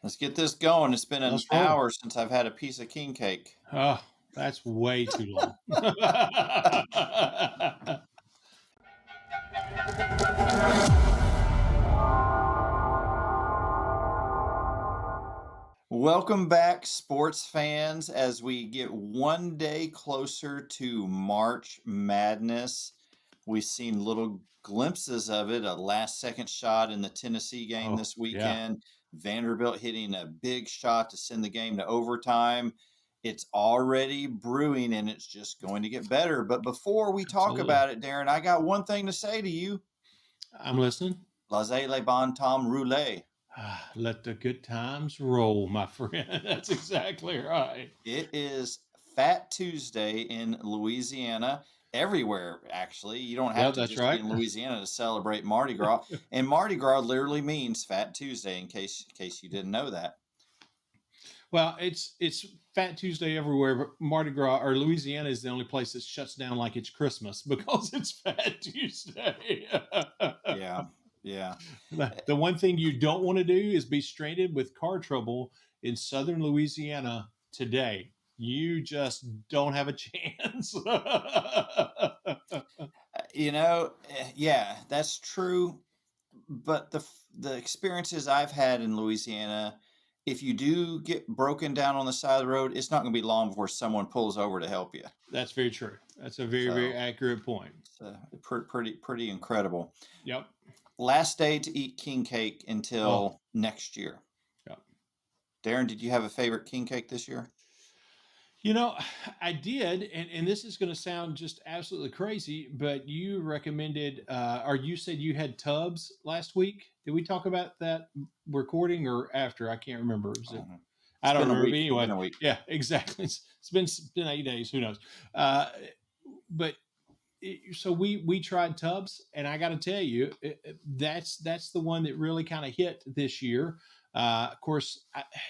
Let's get this going. It's been an Let's roll. hour since I've had a piece of king cake. Oh, that's way too long. Welcome back, sports fans, as we get one day closer to March Madness. We've seen little glimpses of it, a last second shot in the Tennessee game Oh, this yeah, weekend, Vanderbilt hitting a big shot to send the game to overtime. It's already brewing and it's just going to get better. But before we talk absolutely. about it, Darren, I got one thing to say to you. I'm listening. Laissez les bon temps rouler. Let the good times roll, my friend. That's exactly right. It is Fat Tuesday in Louisiana. Everywhere, actually. You don't have Yep, to that's just be right. in Louisiana to celebrate Mardi Gras. And Mardi Gras literally means Fat Tuesday, in case you didn't know that. Well, it's Fat Tuesday everywhere, but Mardi Gras or Louisiana is the only place that shuts down like it's Christmas because it's Fat Tuesday. Yeah, yeah. The one thing you don't want to do is be stranded with car trouble in southern Louisiana today. You just don't have a chance. Yeah, that's true. But the experiences I've had in Louisiana, if you do get broken down on the side of the road, it's not going to be long before someone pulls over to help you. That's very true. That's a very, very So accurate point. it's pretty incredible. Yep. Last day to eat king cake Oh, until next year. yep. Darren, did you have a favorite king cake this year? You know, I did, and this is going to sound just absolutely crazy, but you recommended, or you said you had tubs last week. Did we talk about that recording or after? I can't remember. Was it? It's I don't been a remember. week. But It's been anyway, a week. yeah, exactly. It's been 8 days. Who knows? Uh, but so we tried tubs, and I got to tell you, that's the one that really kind of hit this year. Of course,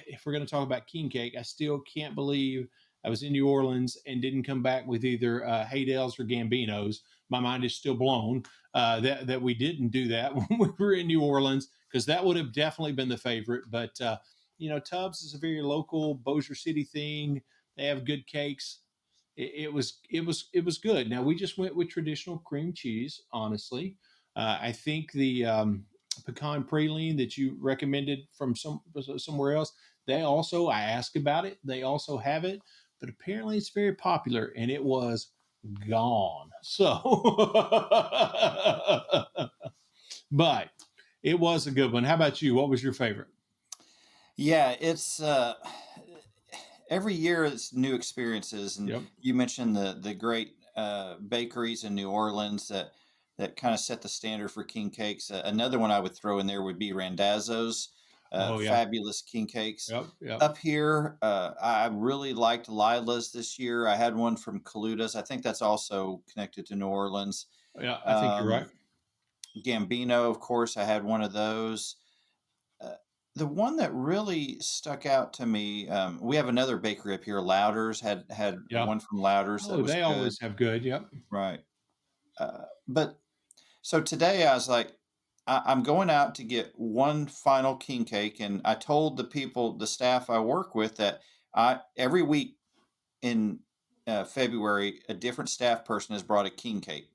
if we're going to talk about king cake, I still can't believe I was in New Orleans and didn't come back with either Haydels or Gambinos. My mind is still blown that we didn't do that when we were in New Orleans because that would have definitely been the favorite. But Tubbs is a very local Bossier City thing. They have good cakes. It was good. Now we just went with traditional cream cheese. Honestly, I think the pecan praline that you recommended from somewhere else. I asked about it. They also have it, but apparently it's very popular, and it was gone. So, but it was a good one. How about you? What was your favorite? Yeah, it's every year it's new experiences, and Yep. you mentioned the great bakeries in New Orleans that kind of set the standard for king cakes. Another one I would throw in there would be Randazzo's Oh yeah. fabulous king cakes. Yep. Yep. Up here, I really liked Lila's this year. I had one from Caluda's. I think that's also connected to New Orleans. Yeah. I think you're Um, right. Gambino, of course, I had one of those. Uh, the one that really stuck out to me, we have another bakery up here. Louders had Yeah. one from Louders that Oh, was they good, always have good. Yep. right? But so today I was like, I'm going out to get one final king cake, and I told the people, the staff I work with, that I every week in February, a different staff person has brought a king cake.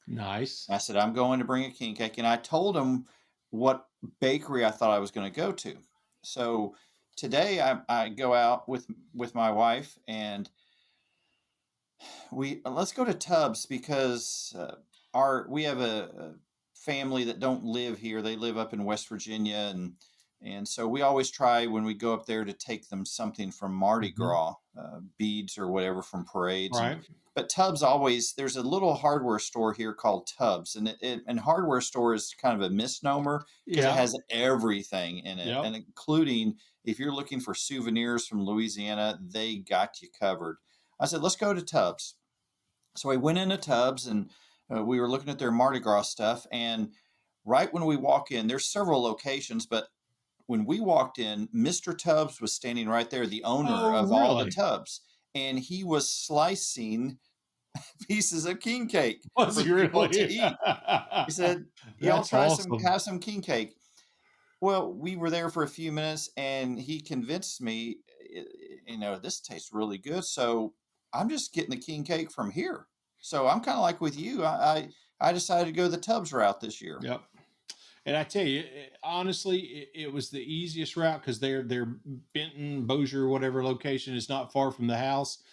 Nice. I said, I'm going to bring a king cake. And I told them what bakery I thought I was going to go to. So today I go out with my wife and we let's go to Tubbs because we have a family that don't live here. They live up in West Virginia, and so we always try when we go up there to take them something from Mardi Mhm. Gras, beads or whatever from parades. And Right. but Tubbs always there's a little hardware store here called Tubbs, and hardware store is kind of a misnomer because it Yeah. has everything in it, Yep. and including if you're looking for souvenirs from Louisiana, they got you covered. I said, let's go to Tubbs. So we went into Tubbs and we were looking at their Mardi Gras stuff. And right when we walk in, there's several locations, but when we walked in, Mr. Tubbs was standing right there, the owner Oh, of all the really? Tubbs. And he was slicing pieces of king cake Was for he people to really? eat. He said, y'all That's try some, awesome. have some king cake. Well, we were there for a few minutes, and he convinced me, this tastes really good. So I'm just getting the king cake from here. So I'm kind of like with you. I decided to go the Tubbs route this year. Yep. And I tell you, honestly, it was the easiest route because their Benton, Bossier, whatever location is not far from the house.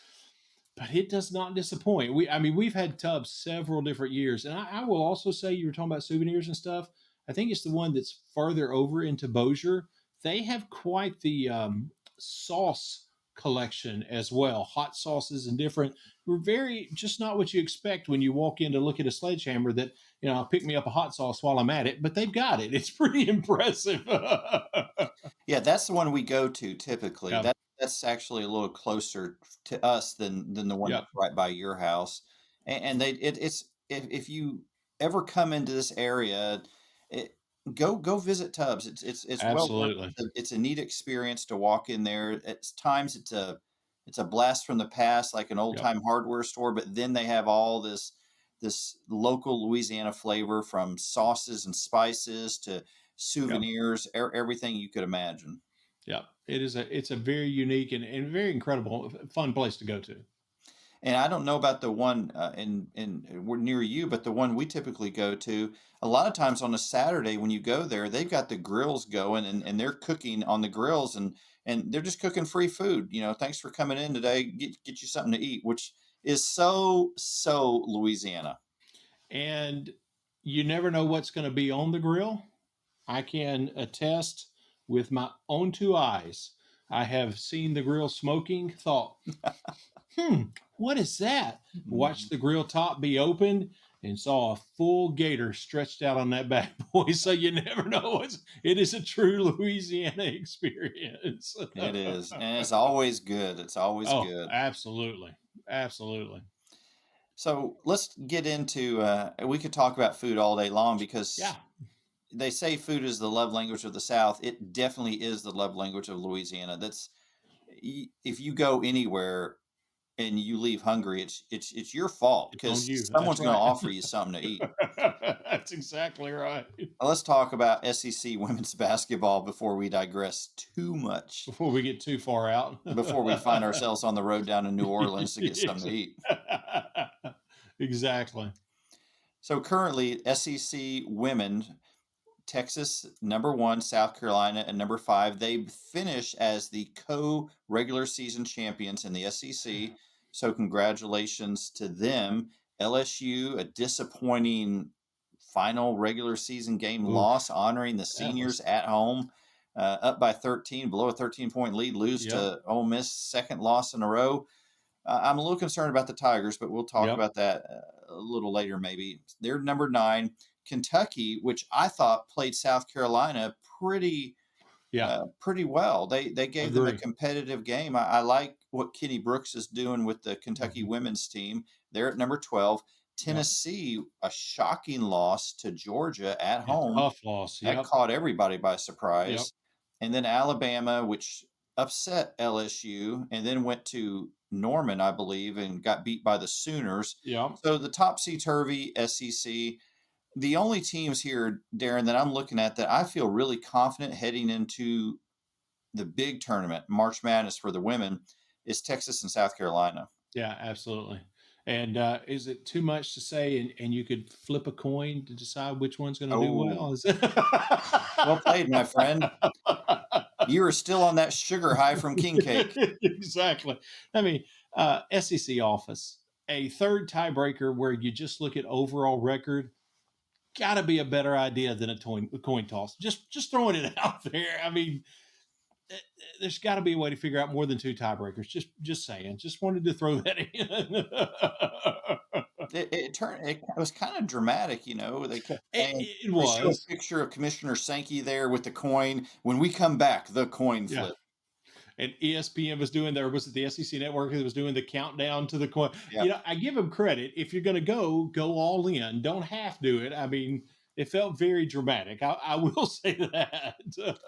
But it does not disappoint. I mean, we've had Tubbs several different years, and I will also say you were talking about souvenirs and stuff. I think it's the one that's farther over into Bossier. They have quite the sauce collection as well, hot sauces and different. We're very just not what you expect when you walk in to look at a sledgehammer. That pick me up a hot sauce while I'm at it, but they've got it. It's pretty impressive. Yeah, that's the one we go to typically. Yeah, That's actually a little closer to us than the one yeah, that's right by your house. And it's if you ever come into this area, it, go visit Tubbs. It's well worth absolutely. it. It's a neat experience to walk in there. At times it's a blast from the past, like an old Yep, time hardware store. But then they have all this local Louisiana flavor, from sauces and spices to yep. souvenirs, everything you could imagine. Yeah, it's a very unique and very incredible, fun place to go to. And I don't know about the one in we're near you, but the one we typically go to, a lot of times on a Saturday when you go there, they've got the grills going, and they're cooking on the grills, and they're just cooking free food. Thanks for coming in today. Get you something to eat, which is so Louisiana. And you never know what's going to be on the grill. I can attest with my own two eyes. I have seen the grill smoking, thought, hmm, what is that? Watched Mhm. the grill top be opened and saw a full gator stretched out on that bad boy. So you never know. It is a true Louisiana experience. It is, and it's always good. It's always Oh, good. absolutely. Absolutely. So let's get into. We could talk about food all day long Yeah. because they say food is the love language of the South. It definitely is the love language of Louisiana. If you go anywhere and you leave hungry, it's your fault It's on because you. That's someone's going to right. offer you something to eat. That's exactly right. Let's talk about SEC women's basketball before we digress too much. Before we get too far out. Before we find ourselves on the road down to New Orleans to get something to eat. Exactly. So currently, SEC women, Texas number one, South Carolina and number five. They finish as the co-regular season champions in the SEC. So congratulations to them. LSU, a disappointing final regular season game loss, Oof. honoring the That seniors was, at home, up by 13, below a 13-point lead, lose yep. to Ole Miss, second loss in a row. I'm a little concerned about the Tigers, but we'll talk Yep. about that a little later, maybe. They're number nine. Kentucky, which I thought played South Carolina Yeah. pretty well. They gave them a Agree. competitive game. I like what Kenny Brooks is doing with the Kentucky Mhm. women's team. They're at number 12. Yep. Tennessee, a shocking loss to Georgia at Yeah. home. Tough loss. That Yep. caught everybody by Yep. surprise. And then Alabama, which upset LSU and then went to Norman, I believe, and got beat by the Sooners. Yep. So the topsy turvy SEC. The only teams here, Darren, that I'm looking at that I feel really confident heading into the big tournament, March Madness for the women, is Texas and South Carolina. Yeah, absolutely. And is it too much to say? And you could flip a coin to decide which one's going to do Oh, well? Is it? well played, my friend. You are still on that sugar high from king cake. Exactly. I mean, SEC office, a third tiebreaker where you just look at overall record, got to be a better idea than a coin toss. Just throwing it out there. I mean, there's got to be a way to figure out more than two tiebreakers. Just saying. Just wanted to throw that in. It was kind of dramatic, They kept saying It they show a was. picture of Commissioner Sankey there with the coin. When we come back, the coin Yeah. flip. And ESPN was doing there was it the SEC network that was doing the countdown to the coin. Yeah, I give them credit. If you're going to go all in. Don't half do it. I mean, it felt very dramatic. I will say that.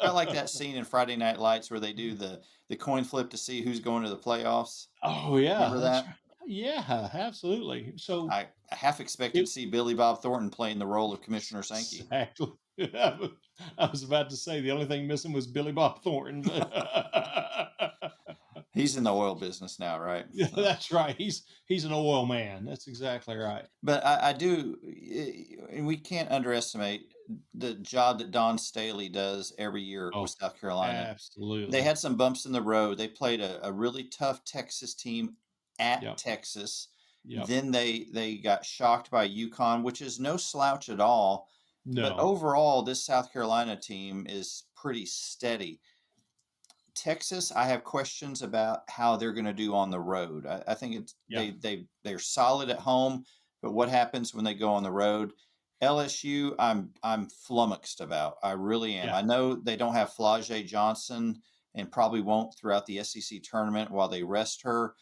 I like that scene in Friday Night Lights where they do the coin flip to see who's going to the playoffs. Oh yeah, Remember that's that? right. Yeah, absolutely. So I half expected it to see Billy Bob Thornton playing the role of Commissioner Sankey. exactly. I was about to say the only thing missing was Billy Bob Thornton, but He's in the oil business now, right? yeah, So, that's right. He's an oil man. That's exactly right. but I do, and we can't underestimate the job that Don Staley does every year with Oh, South Carolina. They absolutely. had some bumps in the road. They played a really tough Texas team at Yep. Texas. Yep. Then they got shocked by UConn, which is no slouch at all. But No. overall, this South Carolina team is pretty steady. Texas, I have questions about how they're going to do on the road. I think it's Yeah. they're solid at home, but what happens when they go on the road? LSU, I'm flummoxed about. I really am. Yeah. I know they don't have Flau'jae Johnson and probably won't throughout the SEC tournament while they rest her,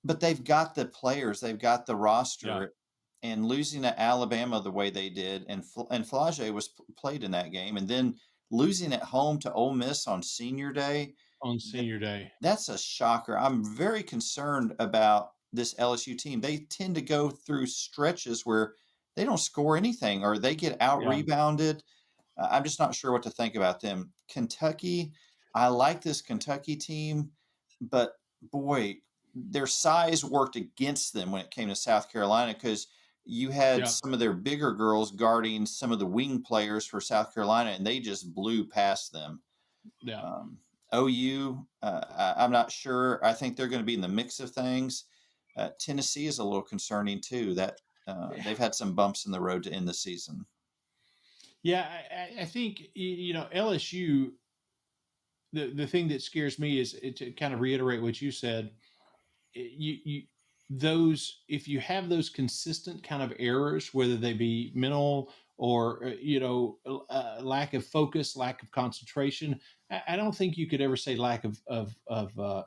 but they've got the players, they've got the Yeah. roster, and losing to Alabama the way they did, and Flau'jae was played in that game, and then losing at home to Ole Miss on Senior Day, On senior day. that's a shocker. I'm very concerned about this LSU team. They tend to go through stretches where they don't score anything or they get out Yeah. rebounded. I'm just not sure what to think about them. Kentucky, I like this Kentucky team, but boy, their size worked against them when it came to South Carolina because you had Yeah. some of their bigger girls guarding some of the wing players for South Carolina, and they just blew past them. Yeah. Um, OU, I'm not sure. I think they're going to be in the mix of things. Tennessee is a little concerning too. That they've had some bumps in the road to end the season. Yeah. I think LSU. The thing that scares me is to kind of reiterate what you said. You those if you have those consistent kind of errors, whether they be mental or lack of focus, lack of concentration, I don't think you could ever say lack of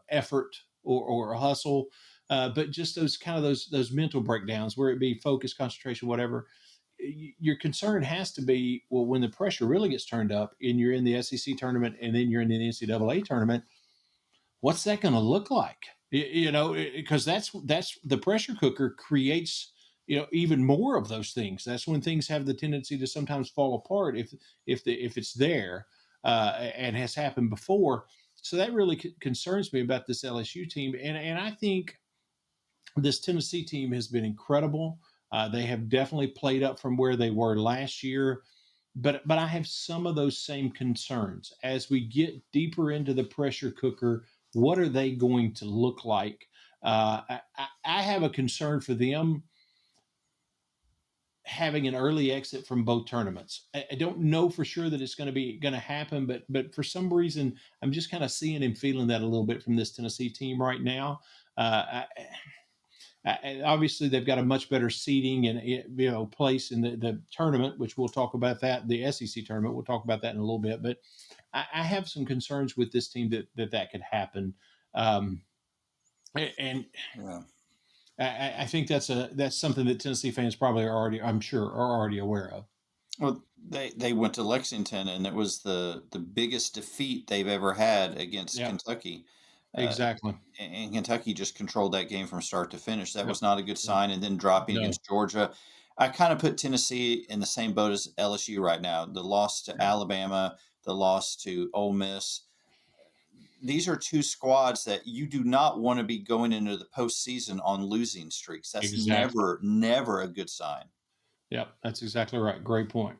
effort or a hustle, but just those kind of those mental breakdowns, where it be focus, concentration, whatever. Your concern has to be, well, when the pressure really gets turned up and you're in the SEC tournament and then you're in the NCAA tournament, what's that going to look like? Because that's the pressure cooker creates even more of those things. That's when things have the tendency to sometimes fall apart if it's there, and has happened before. So that really concerns me about this LSU team, and I think this Tennessee team has been incredible. They have definitely played up from where they were last year, but I have some of those same concerns as we get deeper into the pressure cooker. What are they going to look like? I have a concern for them having an early exit from both tournaments. I don't know for sure that it's going to happen, but for some reason I'm just kind of seeing and feeling that a little bit from this Tennessee team right now. Obviously they've got a much better seeding and place in the tournament, which we'll talk about that. The SEC tournament, we'll talk about that in a little bit. But I have some concerns with this team that could happen, um, and Yeah. I think that's something that Tennessee fans probably are already, I'm sure, are already aware of. Well, they went to Lexington, and it was the biggest defeat they've ever had against Yeah, Kentucky. Uh, exactly. and Kentucky just controlled that game from start to finish. That Yep. was not a good Yep. sign. And then dropping No. against Georgia, I kind of put Tennessee in the same boat as LSU right now. The loss to Yeah. Alabama, the loss to Ole Miss. These are two squads that you do not want to be going into the postseason on losing streaks. That's Exactly. never a good sign. Yep. That's exactly right. Great point.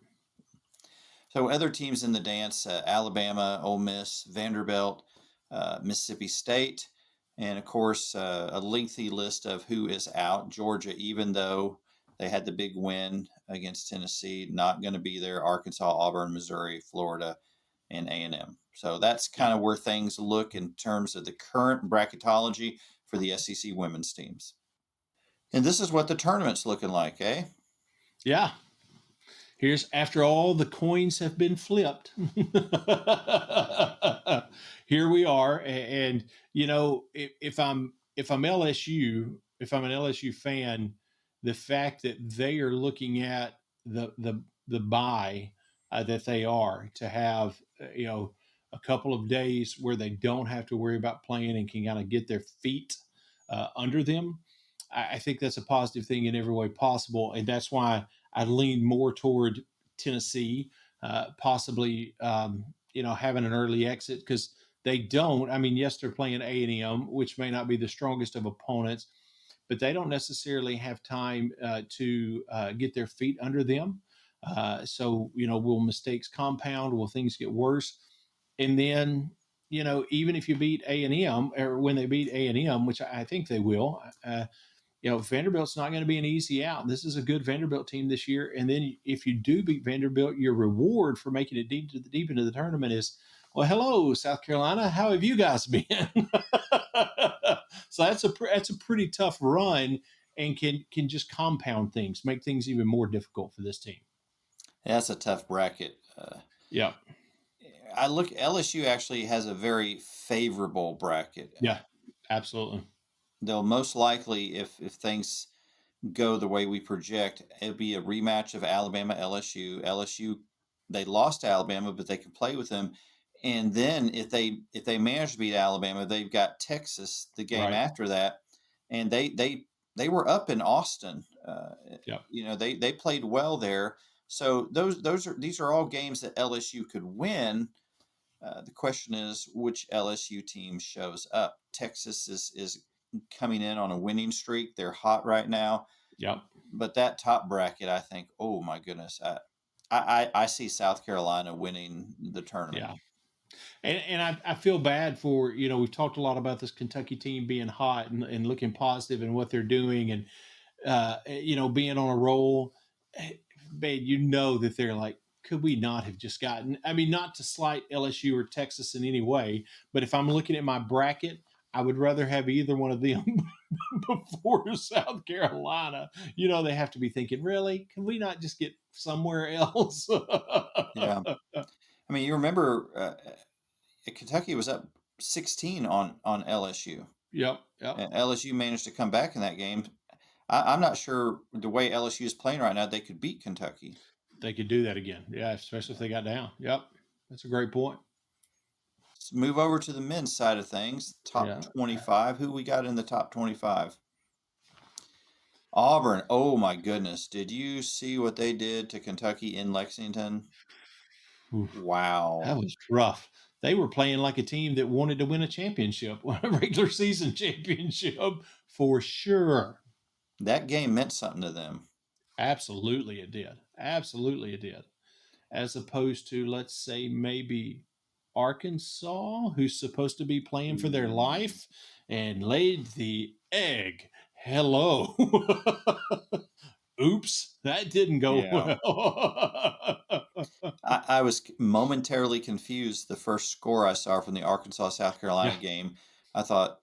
So other teams in the dance: Alabama, Ole Miss, Vanderbilt, Mississippi State, and of course a lengthy list of who is out. Georgia, even though they had the big win against Tennessee, not going to be there. Arkansas, Auburn, Missouri, Florida, and A&M. So that's Yeah. kind of where things look in terms of the current bracketology for the SEC women's teams. And this is what the tournament's looking like, eh? Yeah. Here's after all the coins have been flipped. Here we are, and if I'm LSU, if I'm an LSU fan, the fact that they are looking at the buy that they are to have a couple of days where they don't have to worry about playing and can kind of get their feet under them. I think that's a positive thing in every way possible, and that's why I lean more toward Tennessee. possibly having an early exit because they don't. I mean, yes, they're playing A&M, which may not be the strongest of opponents, but they don't necessarily have time to get their feet under them. So, will mistakes compound? Will things get worse? And then, even if you beat A&M or when they beat A&M, which I think they will, Vanderbilt's not going to be an easy out. This is a good Vanderbilt team this year. And then if you do beat Vanderbilt, your reward for making it deep into the tournament is, well, hello, South Carolina. How have you guys been? So that's a pretty tough run and can just compound things, make things even more difficult for this team. That's a tough bracket. Yeah. I look, LSU actually has a very favorable bracket. Yeah, absolutely. They'll most likely, if things go the way we project, it'll be a rematch of Alabama LSU. LSU, they lost to Alabama, but they can play with them. And then if they manage to beat Alabama, they've got Texas the game Right. after that, and they were up in Austin. Yeah. They played well there. So these are all games that LSU could win. The question is which LSU team shows up. Texas is coming in on a winning streak. They're hot right now. Yeah. But that top bracket, I think, oh my goodness, I see South Carolina winning the tournament. Yeah. And I feel bad for, we've talked a lot about this Kentucky team being hot and looking positive in what they're doing and, being on a roll. Man, that they're like, could we not have just gotten, I mean, not to slight LSU or Texas in any way, but if I'm looking at my bracket, I would rather have either one of them before South Carolina. They have to be thinking, really, can we not just get somewhere else? Yeah, I mean, you remember Kentucky was up 16 on LSU. Yep. Yep. And LSU managed to come back in that game. I'm not sure the way LSU is playing right now, they could beat Kentucky. They could do that again. Yeah, especially if they got down. Yep. That's a great point. Let's move over to the men's side of things. Top Yeah. 25. Who we got in the top 25? Auburn. Oh my goodness. Did you see what they did to Kentucky in Lexington? Oof, that Wow. was rough. They were playing like a team that wanted to win a championship, a regular season championship for sure. That game meant something to them. Absolutely, it did. Absolutely, it did. As opposed to, let's say, maybe Arkansas, who's supposed to be playing for their life and laid the egg. Hello. Oops, that didn't go Yeah. well. I was momentarily confused the first score I saw from the Arkansas South Carolina Yeah. game. I thought,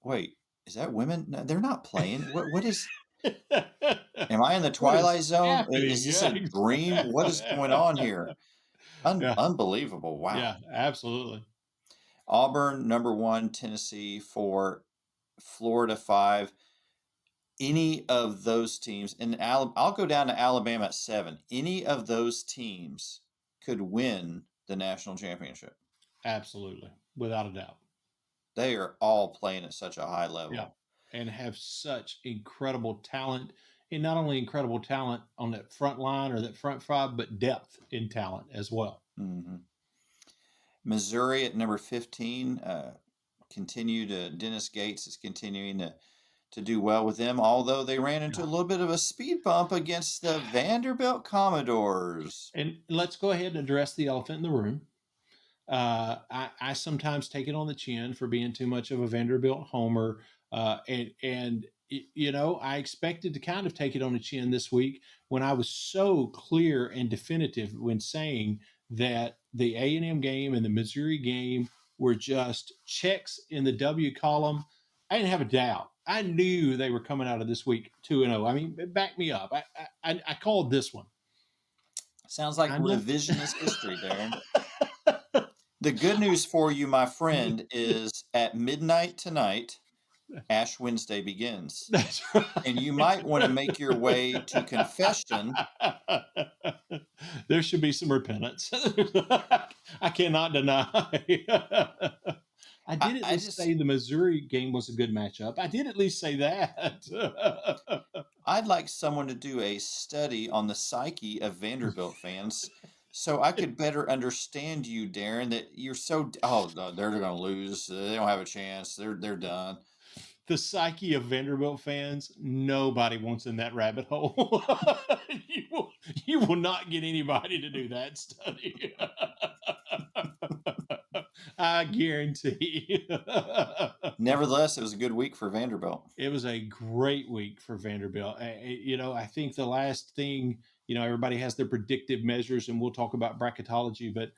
wait, is that women? No, they're not playing. What is, am I in the What is Twilight Zone? happening? Is this Yeah, a dream? What is going on here? yeah, Unbelievable. yeah, Wow. absolutely. Auburn, number one, Tennessee, four, Florida, five. Any of those teams, and I'll go down to Alabama at seven. Any of those teams could win the national championship. Absolutely. Without a doubt. They are all playing at such a high Yeah. level. And have such incredible talent. And not only incredible talent on that front line or that front five, but depth in talent as well. Hmm. Missouri at number 15. Dennis Gates is continuing to do well with them, although they ran into a Yeah. little bit of a speed bump against the Vanderbilt Commodores. And let's go ahead and address the elephant in the room. I sometimes take it on the chin for being too much of a Vanderbilt homer, and I expected to kind of take it on the chin this week when I was so clear and definitive when saying that the A&M game and the Missouri game were just checks in the W column. I didn't have a doubt. I knew they were coming out of this week 2-0. I mean, back me up. I called this one. Sounds like Kinda. revisionist history, Darren. The good news for you, my friend, is at midnight tonight, Ash Wednesday begins. That's right. And you might want to make your way to confession. There should be some repentance. I cannot deny. I did at I least just, say the Missouri game was a good matchup. I did at least say that. I'd like someone to do a study on the psyche of Vanderbilt fans So I could better understand you, Darren, that you're so, oh, no, they're going to lose. They don't have a chance. They're done. The psyche of Vanderbilt fans, nobody wants in that rabbit hole. you, will, you will not get anybody to do that study. I guarantee. Nevertheless, it was a good week for Vanderbilt. It was a great week for Vanderbilt. I think the last thing, everybody has their predictive measures, and we'll talk about bracketology, but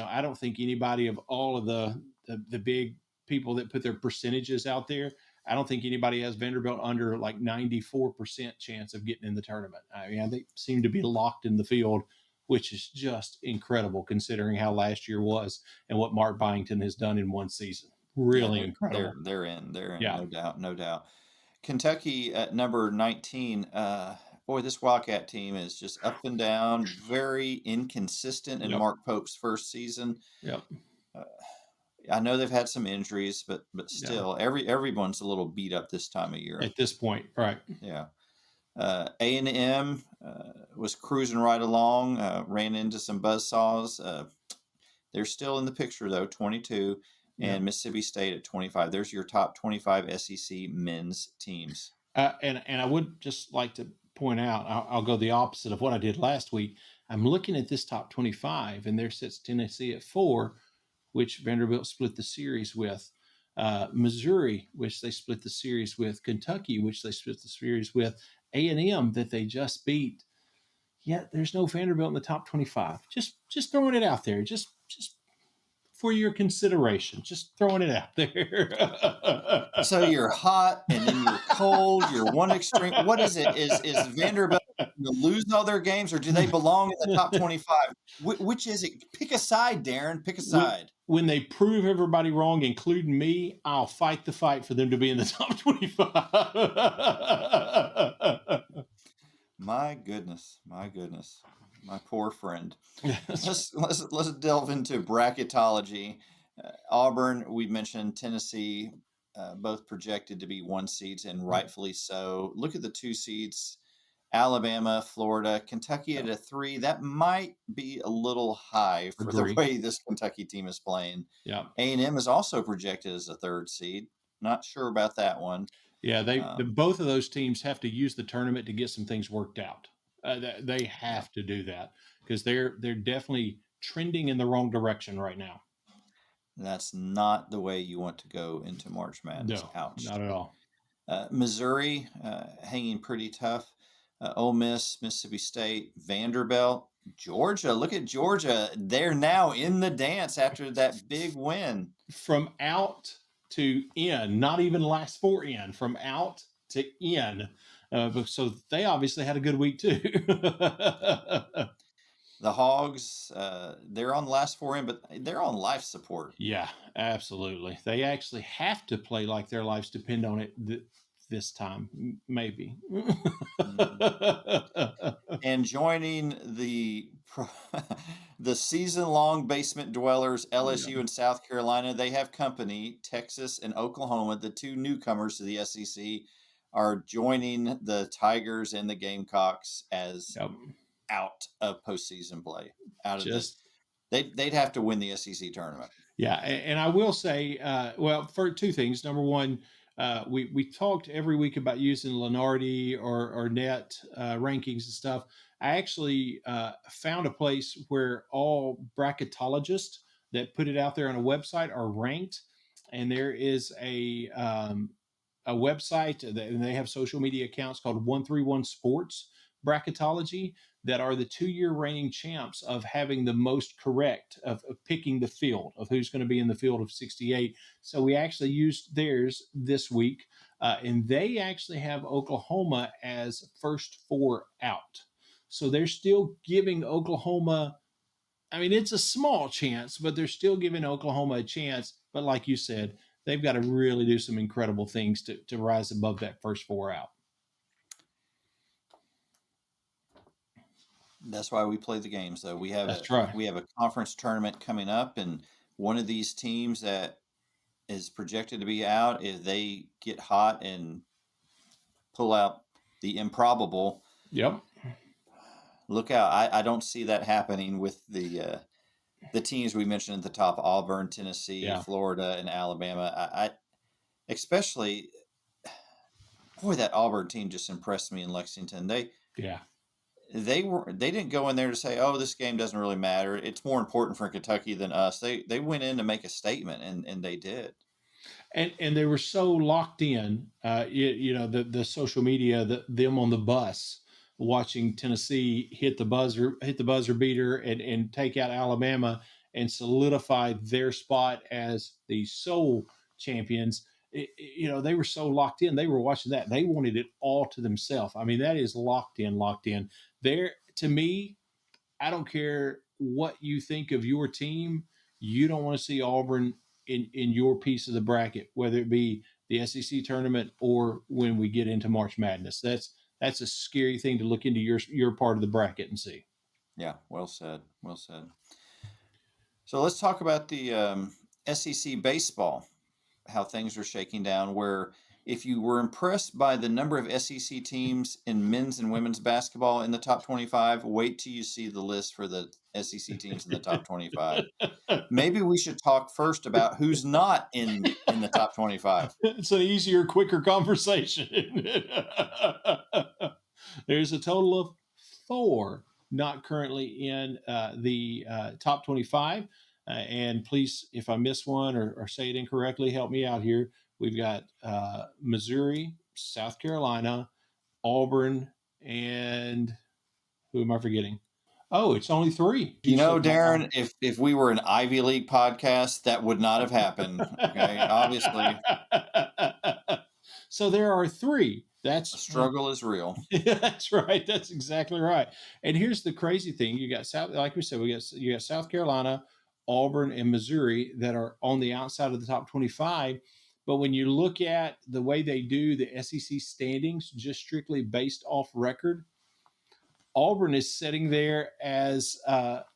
I don't think anybody of all of the big people that put their percentages out there, I don't think anybody has Vanderbilt under like 94% chance of getting in the tournament. I mean, they seem to be locked in the field, which is just incredible considering how last year was and what Mark Byington has done in one season. Yeah, Really they're incredible. they're in. They're in, Yeah. no doubt, no doubt. Kentucky at number 19. Boy, this Wildcat team is just up and down, very inconsistent in Yep. Mark Pope's first season. Yep. Uh, I know they've had some injuries, but Yeah. still, everyone's a little beat up this time of year. At this point, right? Yeah. A&M was cruising right along, ran into some buzzsaws. They're still in the picture, though, 22, Yeah. and Mississippi State at 25. There's your top 25 SEC men's teams. And I would just like to point out, I'll go the opposite of what I did last week. I'm looking at this top 25, and there sits Tennessee at 4, which Vanderbilt split the series with. Missouri, which they split the series with. Kentucky, which they split the series with. A&M, that they just beat. Yet there's no Vanderbilt in the top 25. Just throwing it out there. Just for your consideration. Just throwing it out there. So you're hot, and then you're cold. You're one extreme. What is it? Is Vanderbilt going to lose all their games, or do they belong in the top 25? Which is it? Pick a side, Darren. Pick a side. When they prove everybody wrong, including me, I'll fight the fight for them to be in the top 25. My goodness, my poor friend. Let's delve into bracketology. Auburn, we mentioned Tennessee, both projected to be 1 seeds, and rightfully so. Look at the 2 seeds: Alabama, Florida, Kentucky at a 3. That might be a little high for the Agree. way this Kentucky team is playing. Yeah. A&M is also projected as a 3rd seed. Not sure about that one. Yeah, both of those teams have to use the tournament to get some things worked out. They have to do that because they're definitely trending in the wrong direction right now. That's not the way you want to go into March Madness. No, Ouch. not at all. Missouri hanging pretty tough. Ole Miss, Mississippi State, Vanderbilt, Georgia. Look at Georgia. They're now in the dance after that big win. From out to in, not even last 4 in, from out to in. So they obviously had a good week too. The Hogs, they're on the last 4 in, but they're on life support. Yeah, absolutely. They actually have to play like their lives depend on it this time, maybe. And joining the the season-long basement dwellers, LSU and South Carolina, they have company. Texas and Oklahoma, the 2 newcomers to the SEC, are joining the Tigers and the Gamecocks as out of postseason play. Out of this, they'd have to win the SEC tournament. Yeah, and I will say, well, for 2 things. Number one, we talked every week about using Lenardi or net rankings and stuff. I actually found a place where all bracketologists that put it out there on a website are ranked, and there is a website, and they have social media accounts called 131 Sports Bracketology that are the 2-year reigning champs of having the most correct of picking the field of who's going to be in the field of 68. So we actually used theirs this week, and they actually have Oklahoma as first 4 out. So they're still giving Oklahoma, I mean, it's a small chance, but they're still giving Oklahoma a chance. But like you said, they've got to really do some incredible things to rise above that first 4 out. That's why we play the games, though. We have we have a conference tournament coming up, and one of these teams that is projected to be out, if they get hot and pull out the improbable, yep, look out. I don't see that happening with the teams we mentioned at the top: Auburn, Tennessee, Yeah, Florida, and Alabama. I especially, boy, that Auburn team just impressed me in Lexington. yeah. They didn't go in there to say, "Oh, this game doesn't really matter. It's more important for Kentucky than us." They went in to make a statement, and they did. And they were so locked in. The social media, them on the bus watching Tennessee hit the buzzer beater, and take out Alabama and solidify their spot as the sole champions. They were so locked in. They were watching that. They wanted it all to themselves. I mean, that is locked in, locked in. There, to me, I don't care what you think of your team. You don't want to see Auburn in your piece of the bracket, whether it be the SEC tournament or when we get into March Madness. That's a scary thing to look into your part of the bracket and see. Yeah, well said. Well said. So let's talk about the SEC baseball, how things are shaking down. Where if you were impressed by the number of SEC teams in men's and women's basketball in the top 25, wait till you see the list for the SEC teams in the top 25. Maybe we should talk first about who's not in the top 25. It's an easier, quicker conversation. There's a total of four not currently in the top 25. And please, if I miss one or say it incorrectly, help me out here. We've got Missouri, South Carolina, Auburn, and who am I forgetting? Oh, it's only three. You You know, slipped my Darren, mind. if we were an Ivy League podcast, that would not have happened. Okay, obviously, So there are three. the That's struggle is real. that's right. That's exactly right. And here's the crazy thing: you got South, like we said, you got South Carolina, Auburn, and Missouri that are on the outside of the top 25. But when you look at the way they do the SEC standings, just strictly based off record, Auburn is sitting there as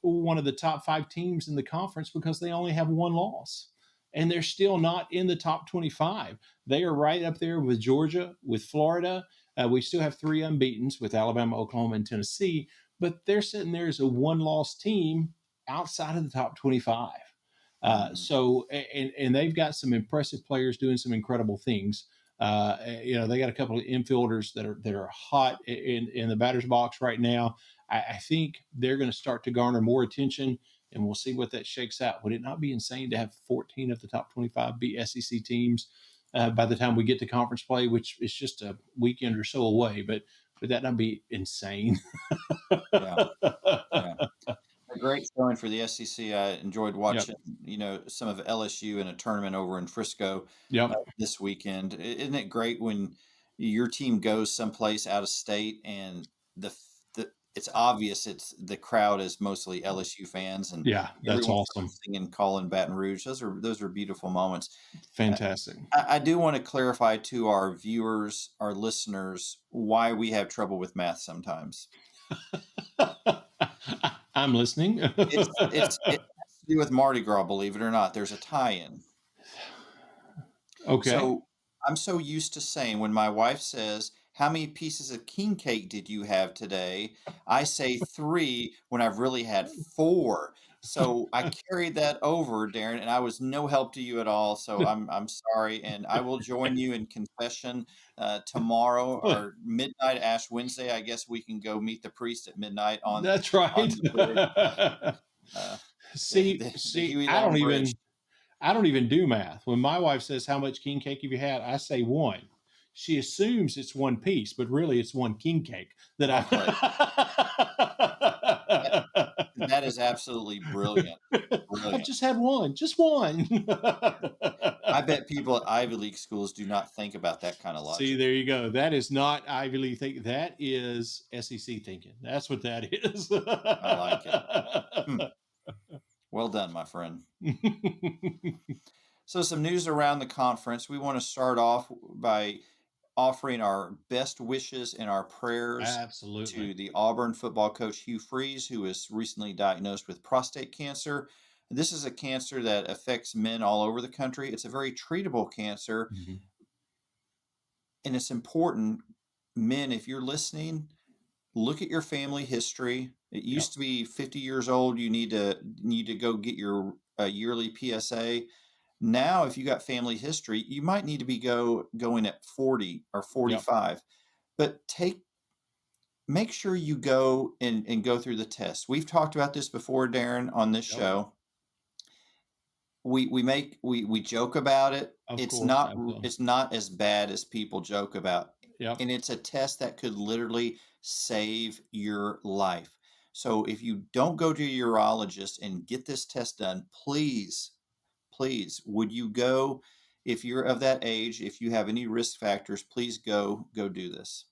one of the top five teams in the conference because they only have one loss. And they're still not in the top 25. They are right up there with Georgia, with Florida. We still have three unbeatens with Alabama, Oklahoma, and Tennessee, but they're sitting there as a one loss team outside of the top 25. Mhm. And they've got some impressive players doing some incredible things. They got a couple of infielders that are hot in the batter's box right now. I think they're going to start to garner more attention, and we'll see what that shakes out. Would it not be insane to have 14 of the top 25 be SEC teams by the time we get to conference play, which is just a weekend or so away? But would that not be insane? Yeah, yeah. A great showing for the SEC. I enjoyed Yep. watching, some of LSU in a tournament over in Frisco Yep. this weekend. Isn't it great when your team goes someplace out of state and it's obvious the crowd is mostly LSU fans and Yeah. That's everyone starts awesome. singing "Calling Baton Rouge." Those are beautiful moments. Uh, Fantastic. I do want to clarify to our viewers, our listeners, why we have trouble with math sometimes. I'm listening. It has to do with Mardi Gras, believe it or not. There's a tie-in. Okay. So I'm so used to saying when my wife says, "How many pieces of king cake did you have today?" I say three when I've really had four. So I carried that over, Darren, and I was no help to you at all. So I'm sorry, and I will join you in confession tomorrow or midnight Ash Wednesday. I guess we can go meet the priest at midnight That's right. on the bridge, uh, the See, Huey Long Bridge. I don't even do math. When my wife says how much king cake have you had, I say one. She assumes it's one piece, but really it's one king cake that Oh, that, I that is absolutely brilliant. I've Brilliant. just had one, just one. I bet people at Ivy League schools do not think about that kind of See, logic. there you go. That is not Ivy League thinking. That is SEC thinking. That's what that is. I like it. Hmm. Well done, my friend. So, some news around the conference. We want to start off by offering our best wishes and our prayers Absolutely. to the Auburn football coach Hugh Freeze, who was recently diagnosed with prostate cancer. This is a cancer that affects men all over the country. It's a very treatable cancer, Mhm. and it's important. Men, if you're listening, look at your family history. It Yep. used to be 50 years old, you need to go get your yearly PSA. Now, if you got family history, you might need to be going at 40 or Yep. 45. But make sure you go and go through the test. We've talked about this before, Darren, on this Yep. show. We joke about it. Of It's course. not Absolutely. it's not as bad as people joke about. Yep. And it's a test that could literally save your life. So if you don't go to your urologist and get this test done, please, please, would you go? If you're of that age, if you have any risk factors, please go do this.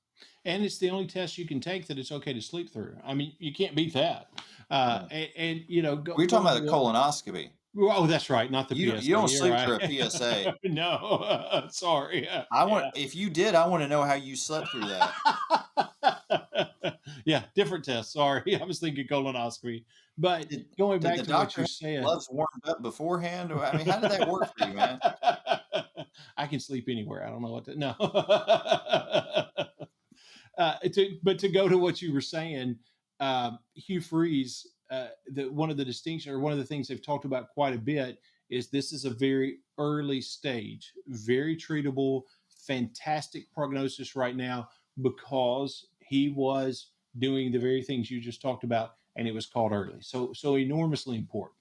And it's the only test you can take that it's okay to sleep through. I mean, you can't beat that. Yeah. And We're talking going about to a what? colonoscopy. Oh, that's right, not the You PSA. don't You're sleep right. through a PSA. No, sorry. I want Yeah. if you did, I want to know how you slept through that. Yeah, different test. Sorry, I was thinking colonoscopy. But going Did back the to what doctor you're have saying, gloves warmed up beforehand? I mean, how did that work for you, man? I can sleep anywhere. I don't know what to no. But to go to what you were saying, Hugh Freeze, one of the distinction or one of the things they've talked about quite a bit is this is a very early stage, very treatable, fantastic prognosis right now because he was doing the very things you just talked about, and it was called early. So enormously important.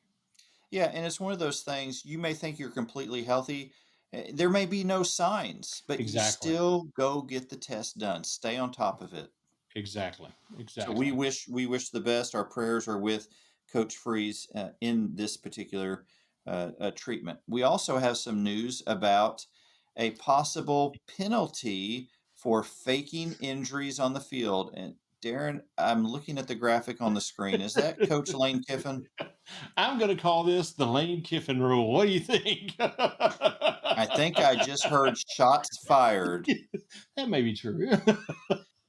Yeah, and it's one of those things you may think you're completely healthy. There may be no signs, but you Exactly. still go get the test done. Stay on top of it. Exactly. So Exactly. we wish the best. Our prayers are with Coach Freeze in this particular treatment. We also have some news about a possible penalty for faking injuries on the field. And Darren, I'm looking at the graphic on the screen. Is that Coach Lane Kiffin? I'm going to call this the Lane Kiffin rule. What do you think? I think I just heard shots fired. That may be true.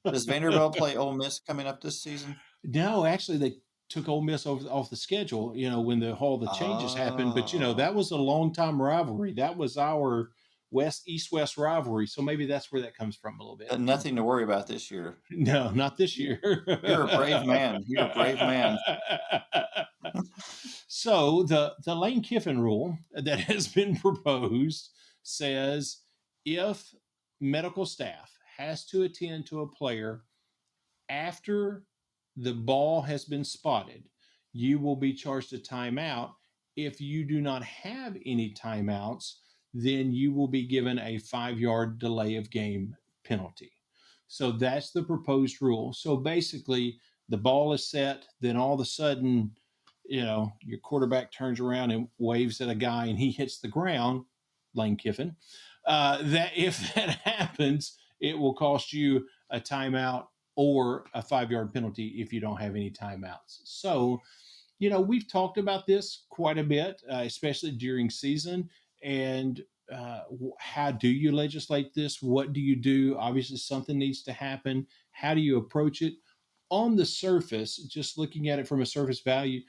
Does Vanderbilt play Ole Miss coming up this season? No, actually, they took Ole Miss off the schedule. When all the changes happened. But Oh, that was a long time rivalry. That was our East West rivalry. So maybe that's where that comes from a little bit. nothing to worry about this year. No, not this You- year. You're a brave man. You're a brave man. So the Lane Kiffin rule that has been proposed says if medical staff has to attend to a player after the ball has been spotted, you will be charged a timeout. If you do not have any timeouts, then you will be given a 5 yard delay of game penalty. So that's the proposed rule. So basically, the ball is set, then all of a sudden, your quarterback turns around and waves at a guy and he hits the ground, Lane Kiffin. That if that happens, it will cost you a timeout or a 5 yard penalty if you don't have any timeouts. So, we've talked about this quite a bit, especially during season. And how do you legislate this? What do you do? Obviously, something needs to happen. How do you approach it? On the surface, just looking at it from a surface value,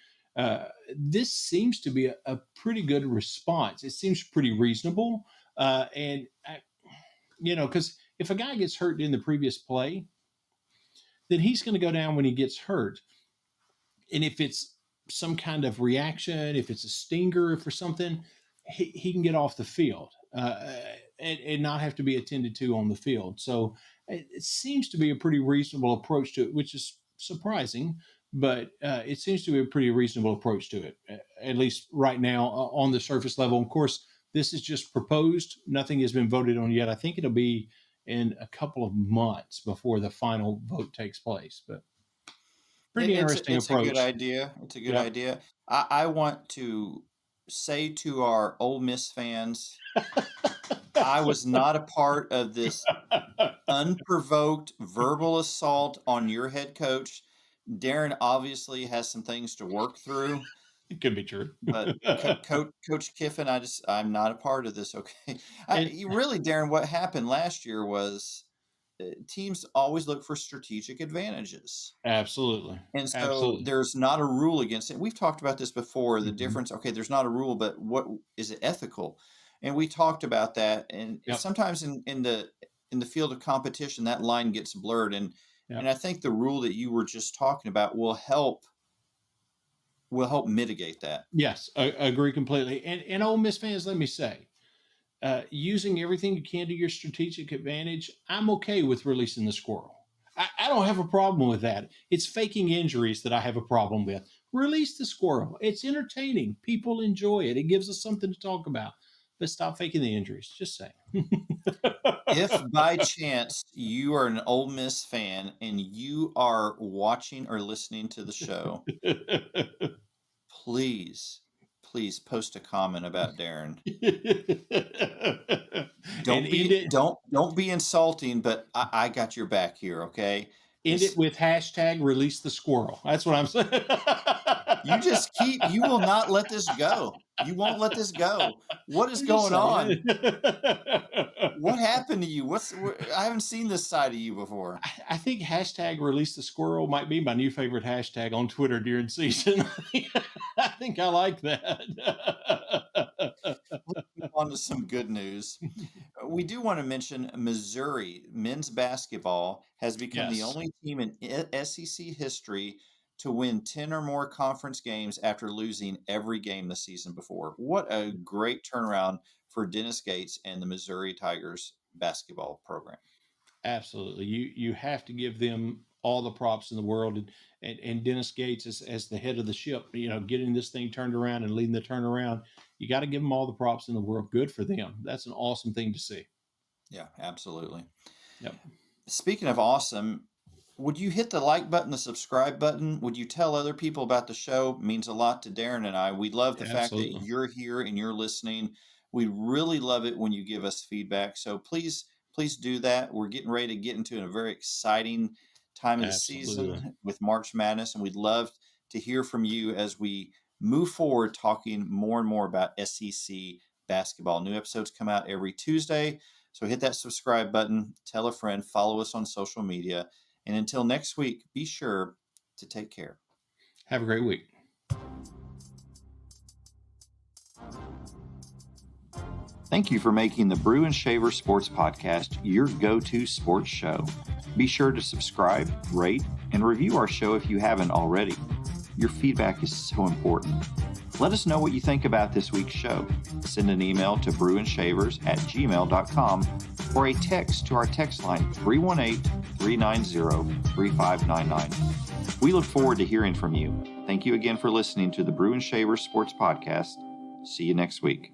this seems to be a pretty good response. It seems pretty reasonable. Because if a guy gets hurt in the previous play, then he's going to go down when he gets hurt. And if it's some kind of reaction, if it's a stinger for something, he can get off the field and not have to be attended to on the field. So it seems to be a pretty reasonable approach to it, which is surprising, but it seems to be a pretty reasonable approach to it, at least right now on the surface level. Of course, this is just proposed. Nothing has been voted on yet. I think it'll be in a couple of months before the final vote takes place, but pretty interesting It's a good approach. idea. It's a good Yeah. idea. I want to say to our Ole Miss fans, I was not a part of this unprovoked verbal assault on your head coach. Darren obviously has some things to work through, It could be true. but Coach Kiffin, I'm not a part of this. Okay, And really, Darren, what happened last year was teams always look for strategic advantages. absolutely. And so Absolutely. there's not a rule against it. We've talked about this before, the Mhm. difference. Okay, there's not a rule, but what is it ethical? And we talked about that. And Yep. sometimes in the field of competition, that line gets blurred. And Yeah. And I think the rule that you were just talking about will help mitigate that. Yes, I agree completely. And Ole Miss fans, let me say, using everything you can to your strategic advantage, I'm okay with releasing the squirrel. I don't have a problem with that. It's faking injuries that I have a problem with. Release the squirrel. It's entertaining. People enjoy it. It gives us something to talk about. But stop faking the injuries. Just saying. If by chance you are an Ole Miss fan and you are watching or listening to the show, please, please post a comment about Darren. And Don't be insulting, but I got your back here, okay? end it with hashtag release the squirrel. That's what I'm saying. You will not let this go. You won't let this go. What is I'm just going on? saying. What happened to you? I haven't seen this side of you before. I think hashtag release the squirrel might be my new favorite hashtag on Twitter during season. I think I like that. Let's move on to some good news. We do want to mention Missouri men's basketball has become the Yes, only team in SEC history to win 10 or more conference games after losing every game the season before. What a great turnaround for Dennis Gates and the Missouri Tigers basketball program. absolutely. You have to give them all the props in the world, and Dennis Gates as the head of the ship. Getting this thing turned around and leading the turnaround. You got to give them all the props in the world. Good for them. That's an awesome thing to see. Yeah, absolutely. Yep, Speaking of awesome, would you hit the like button, the subscribe button? Would you tell other people about the show? It means a lot to Darren and I. We love the fact that absolutely, you're here and you're listening. We really love it when you give us feedback. So please do that. We're getting ready to get into a very exciting time of the absolutely. season with March Madness, and we'd love to hear from you as we move forward talking more and more about SEC basketball. New episodes come out every Tuesday. So hit that subscribe button, tell a friend, follow us on social media. And until next week, be sure to take care. Have a great week. Thank you for making the Brew and Shaver Sports Podcast your go-to sports show. Be sure to subscribe, rate, and review our show if you haven't already. Your feedback is so important. Let us know what you think about this week's show. Send an email to brewandshavers@gmail.com or a text to our text line 318-390-3599. We look forward to hearing from you. Thank you again for listening to the Brew and Shaver Sports Podcast. See you next week.